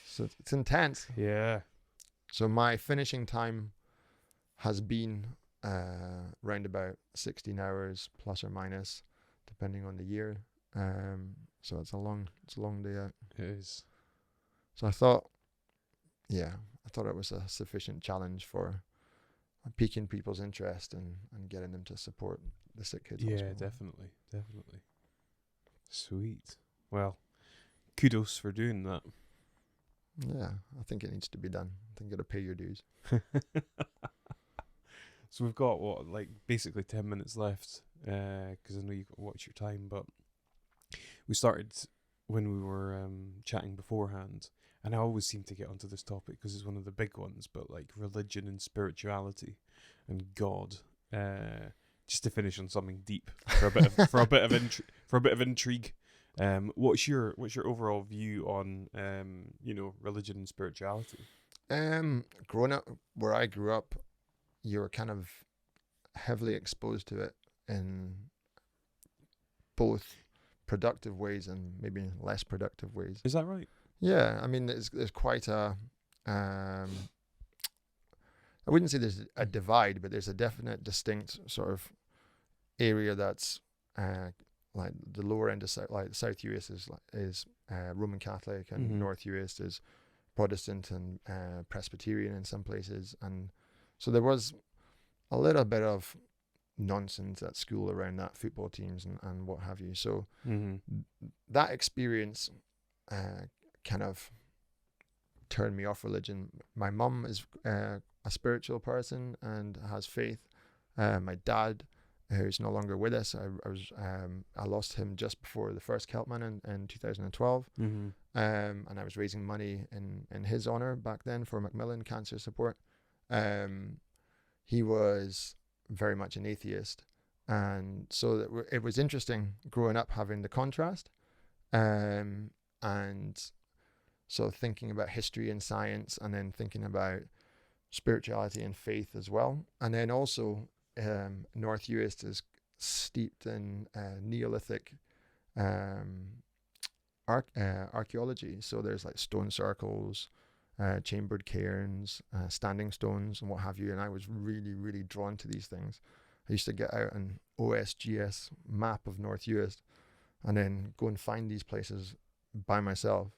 So it's intense. Yeah. So my finishing time has been round about 16 hours plus or minus, depending on the year. So it's a long day out. It is. So I thought it was a sufficient challenge for piquing people's interest and getting them to support the Sick Kids Hospital. Definitely. Sweet. Well, kudos for doing that. Yeah, I think it needs to be done. I think you got to pay your dues. So we've got basically 10 minutes left, because I know you've got to watch your time, but we started when we were chatting beforehand, and I always seem to get onto this topic because it's one of the big ones, but like religion and spirituality and God, just to finish on something deep for a bit of intrigue. What's your overall view on religion and spirituality? Growing up where I grew up, you were kind of heavily exposed to it in both productive ways and maybe less productive ways. Is that right? Yeah, I mean, there's quite a I wouldn't say there's a divide, but there's a definite distinct sort of area that's like the lower end of South US is Roman Catholic, and North US is Protestant and Presbyterian in some places, and so there was a little bit of nonsense at school around that, football teams and what have you. So that experience kind of turned me off religion. My mum is a spiritual person and has faith. My dad, who's no longer with us, I lost him just before the first Celtman in 2012, and I was raising money in his honor back then for Macmillan Cancer Support. He was very much an atheist, and so it was interesting growing up having the contrast, and so thinking about history and science, and then thinking about spirituality and faith as well. And then also North US is steeped in Neolithic archaeology. So there's like stone circles, chambered cairns, standing stones, and what have you. And I was really, really drawn to these things. I used to get out an OSGS map of North US and then go and find these places by myself.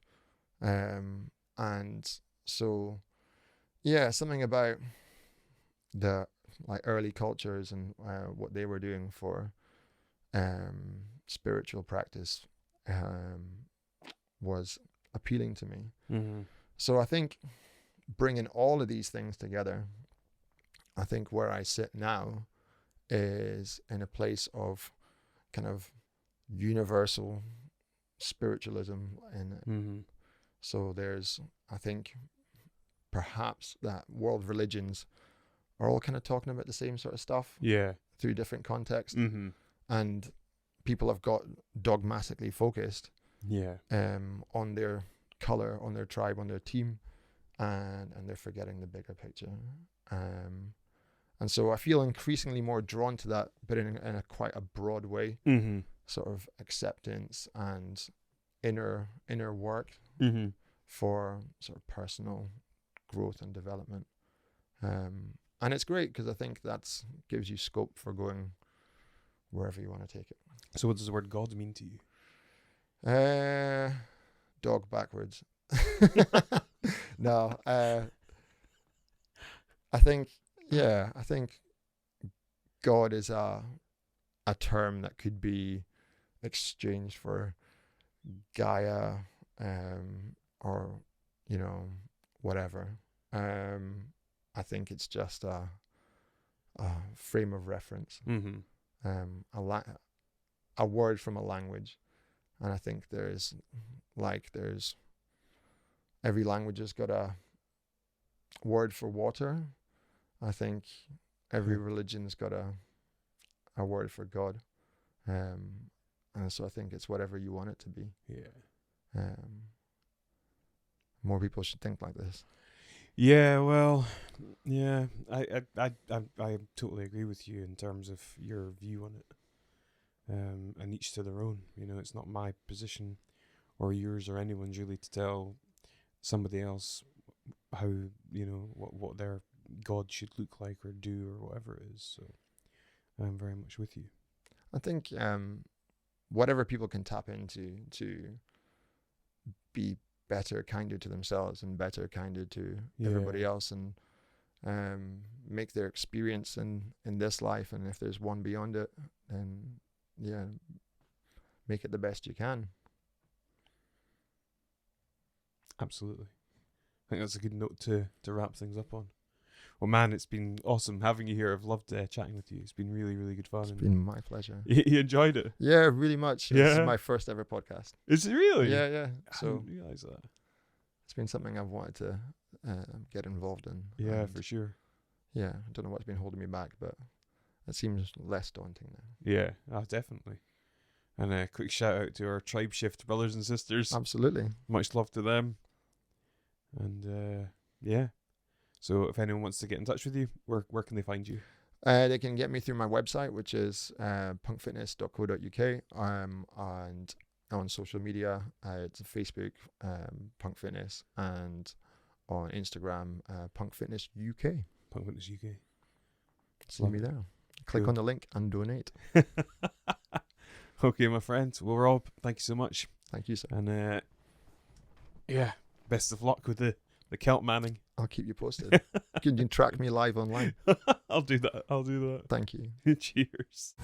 And so, yeah, something about the early cultures and what they were doing for spiritual practice was appealing to me. So I think bringing all of these things together, I think where I sit now is in a place of kind of universal spiritualism in it. So there's, I think, perhaps that world religions are all kind of talking about the same sort of stuff, through different contexts, and people have got dogmatically focused, on their color, on their tribe, on their team, and they're forgetting the bigger picture. And so I feel increasingly more drawn to that, but in a quite a broad way, sort of acceptance and inner work for sort of personal growth and development. And it's great because I think that gives you scope for going wherever you want to take it. So what does the word God mean to you? Dog backwards. No, I think God is a term that could be exchanged for Gaia, or whatever. I think it's just a frame of reference, a word from a language, And I think there's every language has got a word for water. I think every religion's got a word for God. And so I think it's whatever you want it to be. Yeah. More people should think like this. Yeah, well, yeah, I totally agree with you in terms of your view on it. And each to their own. You know, it's not my position or yours or anyone's really to tell somebody else how, you know, what their God should look like or do or whatever it is. So I'm very much with you. I think whatever people can tap into to be better, kinder to themselves and better, kinder to everybody else, and make their experience in this life, and if there's one beyond it, then make it the best you can. Absolutely. I think that's a good note to wrap things up on. Well, man, it's been awesome having you here. I've loved chatting with you. It's been really, really good fun. It's been my pleasure. You enjoyed it? Yeah, really much. This is my first ever podcast. Is it really? Yeah. So I didn't realise that. It's been something I've wanted to get involved in. Yeah, for sure. Yeah, I don't know what's been holding me back, but it seems less daunting now. Yeah, definitely. And a quick shout out to our Tribe Shift brothers and sisters. Absolutely. Much love to them. And yeah. So if anyone wants to get in touch with you, where can they find you? They can get me through my website, which is punkfitness.co.uk, and on social media, it's Facebook, Punk Fitness, and on Instagram, Punk Fitness UK. Punk Fitness UK. See me there. Click on the link and donate. Okay, my friend. Well, Rob, thank you so much. Thank you, sir. And yeah, best of luck with the Celt Manning. I'll keep you posted. You can track me live online. I'll do that. Thank you. Cheers.